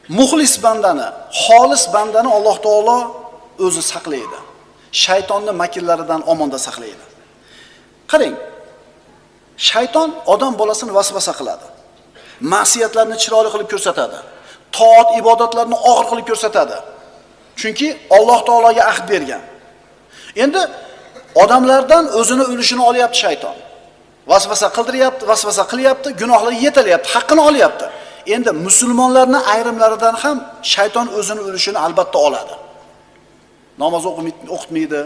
Muxlis bandani, xolis bandani Alloh taolo o'zi saqlaydi. Shaytonning makillaridan omonda saqlaydi. Qarang. Shayton odam bolasini vasvasa qiladi. Ma'siyatlarni chiroyli qilib ko'rsatadi. Toat ibodatlarni og'ir qilib ko'rsatadi. Chunki Alloh taologa ahd bergan. Endi odamlardan o'zini ulushini olyapti shayton. Vasvasa qildiryapti, vasvasa qilyapti, gunohlarga yetalyapti, haqqini olyapti. Endi musulmonlarning ayrimlaridan ham shayton o'zini ulushini albatta oladi. Namoz o'qitmaydi,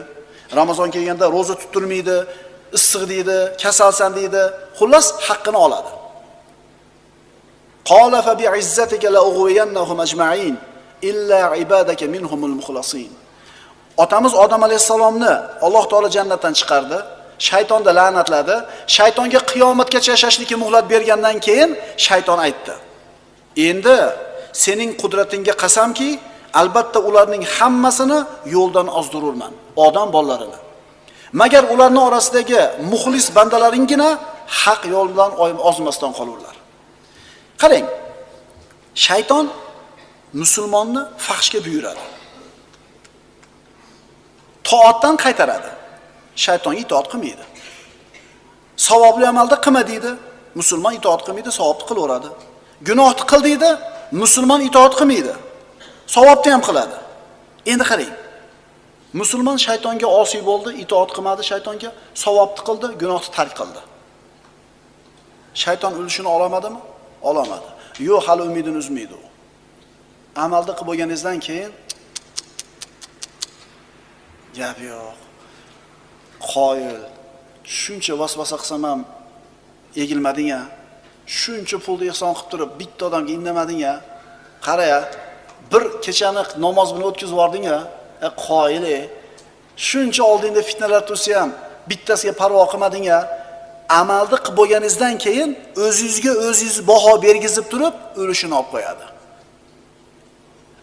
Ramazon kelganda roza tuttirmaydi, issiq deydi, kasalsan deydi, xullas haqqini oladi. Qala fa bi'izzatika la ughwiyannahum ajma'in illa ibadaka minhumul mukhlasin. Otamiz Odam alayhisalomni Alloh taolo jannatdan chiqardi, shaytonni la'natladi. Shaytonga qiyomatgacha yashashlikka muhlat bergandan keyin shayton aytdi: "Endi sening qudratingga qasamki, albatta ularning hammasini yo'ldan ozdirurman, odam bolalarini. Magar ularning orasidagi muxlis bandalaringina haq yo'ldan ozmasdan qolurlar." Qarang, shayton musulmonni fahshga buyuradi. Toatdan qaytaradi. Shaytonga itoat qilmaydi. Savobli amalda qilma deydi, musulmon itoat qilmaydi, savobni qilaveradi. Gunohni qil deydi, musulmon itoat qilmaydi, savobni ham qiladi. Endi qarang. Musulmon shaytonga osiy bo'ldi, itoat qilmadi shaytonga, savobni qildi, gunohni tark qildi. Shayton ulushini olamadimi? Olamadi. Yo'q, hali umidini uzmaydi u. Amalda qilib bo'lganingizdan keyin gap yo'q. Qoyil. Shuncha vasvasa qilsam ham egilmading-a? Shuncha pulni ehson qilib turib, bitta odamga indamading-a? Qara-ya, bir kechani namoz bilan o'tkazib yubording-a? Qoyil. Shuncha oldingda fitnalar tursa ham bittasiga parvo qilmading-a? Amalni qilib bo'lganingizdan keyin o'zingizga o'zingiz baho bergizib turib, ulushini olib qo'yadi.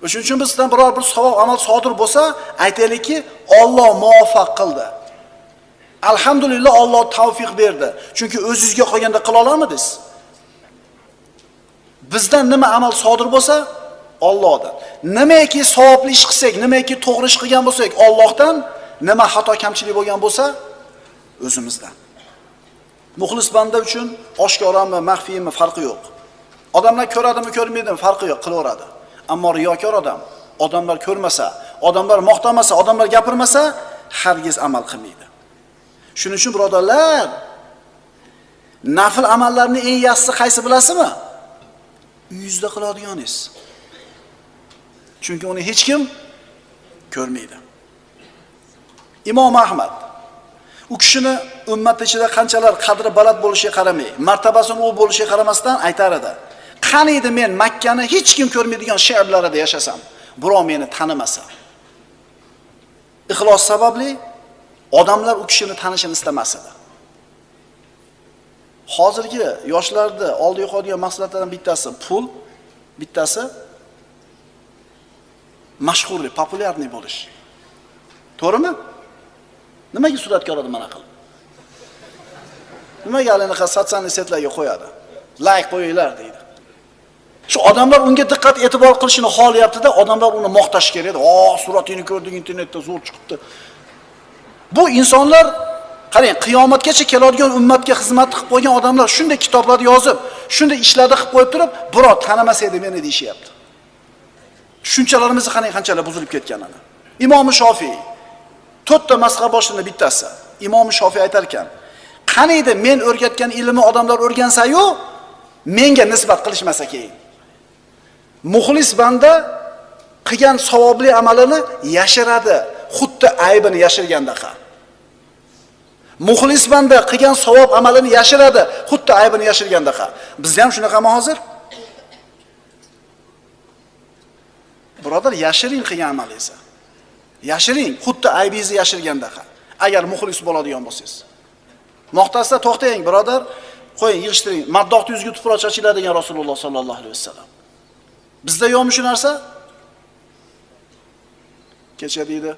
O'shuning uchun bizdan biror bir savob amal sodir bo'lsa, aytaylikki, Alloh muvaffaq qildi. Alhamdulillah, Alloh tavfiq berdi. Chunki o'zingizga qolganda qila olamidingiz? Bizdan nima amal sodir bo'lsa, Allohdan. Nimaiki savobli ish qilsak, nimaiki to'g'ri ish qilgan bo'lsak, Allohdan, nima xato kamchilik bo'lgan bo'lsa, o'zimizdan. Muxlis banda uchun oshkorami, maxfiymi farqi yo'q. Odamlar ko'radimi, ko'rmaydimi farqi yo'q, qilaveradi. Ammo riyokor odam, odamlar ko'rmasa, odamlar maqtamasa, odamlar gapirmasa, hargiz amal qilmaydi. Shuning uchun birodarlar, nafil amallarning eng yaxshisi qaysi bilasizmi? Uyingizda qiladiganingiz. Chunki uni hech kim ko'rmaydi. Imom Ahmad u kishini ummat ichida qanchalar qadri baland bo'lishiga qaramay, martabasini u bo'lishiga qaramasdan aytar edi: "Qani edi men Makkani hech kim ko'rmaydigan shaharlarida yashasam, birov meni tanimasa." Ixlos sababli odamlar u kishini tanishini istamas edi. Hozirgi yoshlarda oldiga qo'yadigan maqsadlardan bittasi pul, bittasi mashhurlik, populyarlik bo'lish. To'g'rimi? Nimaga suratga oladi mana qilib? Nimaga anaqa sotsial setlarga qo'yadi? Like qo'yinglar deydi. Shu odamlar unga diqqat e'tibor qilishini xohlayapti-da, odamlar uni maqtash kerak edi. Suratingni ko'rdik internetda, zo'r chiqibdi. Bu insonlar, qarang, qiyomatgacha keladigan ummatga xizmat qilib qo'ygan odamlar shunday kitoblarni yozib, shunday ishlarni qilib qo'yib turib, birov tanimasa edi meni deyishyapti. Tushunchalarimiz qanchalar buzilib ketganini. Imom Shofiy 4 ta mazhab boshliqni bittasi. Imom Shofiy aytar ekan: "Qani edi men o'rgatgan ilmni odamlar o'rgansa-yu, menga nisbat qilishmasa keyin." Muxlis banda qilgan savobli amalini yashiradi, xuddi aybini yashirgandaqa. Muxlis banda qilgan savob amalini yashiradi, xuddi aybini yashirgandaqa. Bizda ham shunaqami hozir? Birodar, yashiring qilgan amalingizni. Yashiring, xuddi aybingizni yashirgandaqa. Agar muxlis bo'ladigan bo'lsangiz. Maqtasda to'xtang, birodar. Qo'ying, yig'ishtiring. Maddohni yuzga tuproq chachiladi degan Rasululloh sallallohu alayhi vasallam. Bizda yo'qmi shu narsa? Kecha deydi,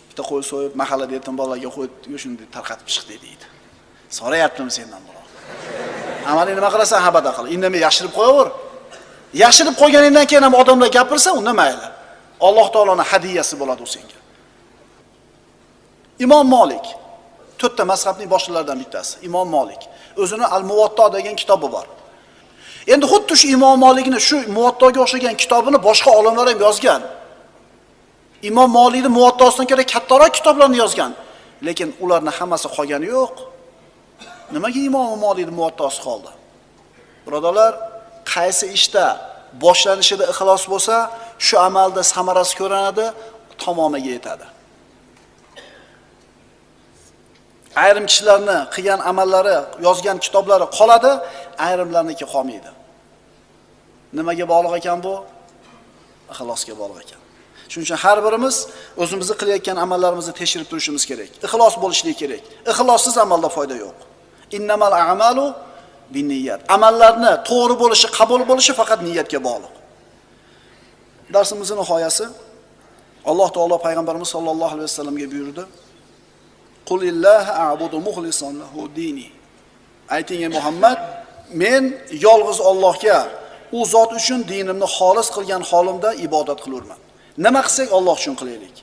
bitta qo'y so'yib, mahallada yetim bolalarga qo'yib, shunday tarqatib chiqdi deydi. So'rayaptimi sendan birov? Amalni nima qilasan? Habada qil. Indamay yashirib qo'yaver. Yashirib qo'yganingdan keyin ham odamlar gapirsa, unda mayli. Alloh taoloning hadiyasi bo'ladi u senga. Imom Malik 4 ta mazhabning boshliqlaridan bittasi. Imom Malik o'zini Al-Muvatta degan kitobi bor. Endi xuddi shu Imom Malikning shu Muvattaga o'xshagan kitobini boshqa olimlar ham yozgan. Imom Malikning Muvattasidan ko'ra kattaroq kitoblarni yozgan, lekin ularning hammasi qolgani yo'q. Nimaga Imom Malikning Muvattasi qoldi? Birodarlar, qaysi ishda boshlanishida ixlos bo'lsa, shu amalda samarasi ko'rinadi, tamomiga yetadi. Ayrim kishilarni qilgan amallari, yozgan kitoblari qoladi, ayrimlarniki qolmaydi. Nimaga bog'liq ekan bu? Ixlosga bog'liq ekan. Shuning uchun har birimiz o'zimizni qilayotgan amallarimizni tekshirib turishimiz kerak. Ixlos bo'lishi kerak. Ixlossiz amalda foyda yo'q. Innamal a'malu binniyat. Amallarni to'g'ri bo'lishi, qabul bo'lishi faqat niyatga bog'liq. Darsimizning nihoyasi Alloh taolo payg'ambarimiz sollallohu alayhi vasallamga buyurdi: "Qulillaha a'budu mukhlishan lahu dini." Ayting ey Muhammad, men yolg'iz Allohga, u zot uchun dinimni xolis qilgan holimda ibodat qilaverman. Nima qilsak Alloh uchun qilaylik.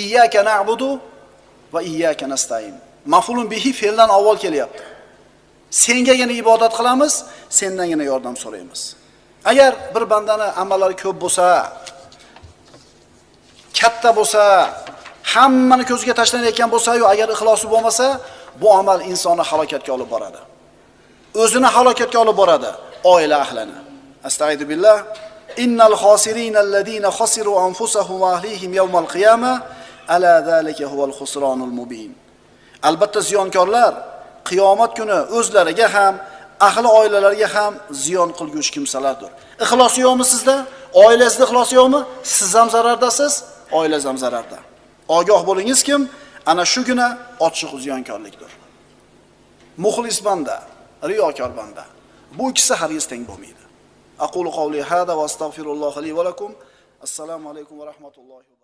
Iyyaka na'budu va iyyaka nasta'in. Maf'ulun bihi fe'ldan avval kelyapti. Sengagina ibodat qilamiz, sendangina yordam so'raymiz. Agar bir bandani amallari ko'p bo'lsa, katta bo'lsa, hammani ko'zga tashlanayotgan bo'lsa-yu, agar ixlosi bo'lmasa, bu amal insonni halokatga olib boradi. O'zini halokatga olib boradi, oila ahlini. Astag'firu billah. Innal khosirina alladina khasiru anfusahum va ahlihim yawmal qiyamah ala zalika huval khusranul mubin. Albatta ziyonkorlar qiyomat kuni o'zlariga ham, ahli oilalariga ham ziyon qilguvchi kimsalardir. Ixlos yo'qmi sizda? Oilangizda ixlos yo'qmi? Siz ham zarardasiz, oilangiz ham zararda. Ogoh bo'lingiz kim? Ana shu guna ochiq ziyonkorlikdir. Muxlis banda, riyokor banda. Bu ikkisi hargiz teng bo'lmaydi. Aqulu qawli hada va astagfirulloh li va lakum. Assalomu alaykum va rahmatullohi